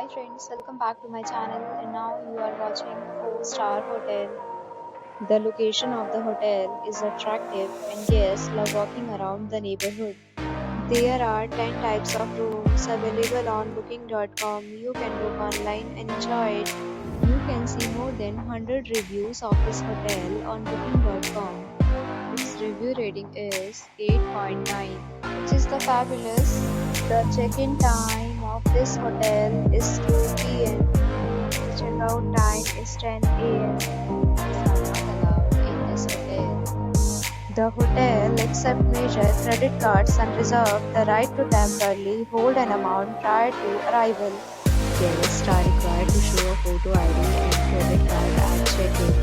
Hi friends, welcome back to my channel and now you are watching 4-star hotel. The location of the hotel is attractive and guests love walking around the neighborhood. There are 10 types of rooms available on booking.com. You can book online and enjoy it. You can see more than 100 reviews of this hotel on booking.com. Its review rating is 8.9, which is the fabulous. The check-in time of this hotel is 2 p.m. The checkout time is 10 a.m. Pets are not allowed in this hotel. The hotel accepts major credit cards and reserves the right to temporarily hold an amount prior to arrival. Guests are required to show a photo ID and credit card at check-in.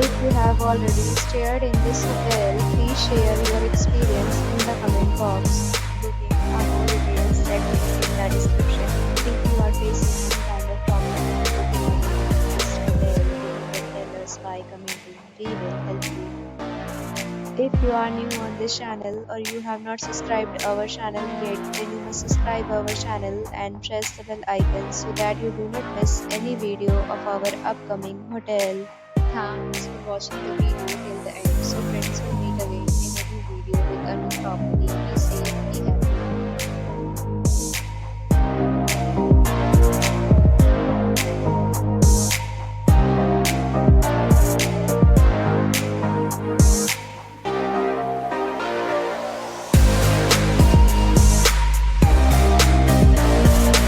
If you have already stayed in this hotel, please share your experience in the comment box. Booking for more details, check link in the description. If you are facing any kind of problem booking this hotel, you can tell us by commenting. We will help you. If you are new on this channel or you have not subscribed our channel yet, then you must subscribe our channel and press the bell icon so that you do not miss any video of our upcoming hotel. Thanks for watching the video till the end. So friends, will meet again in a new video with a new property. Be safe.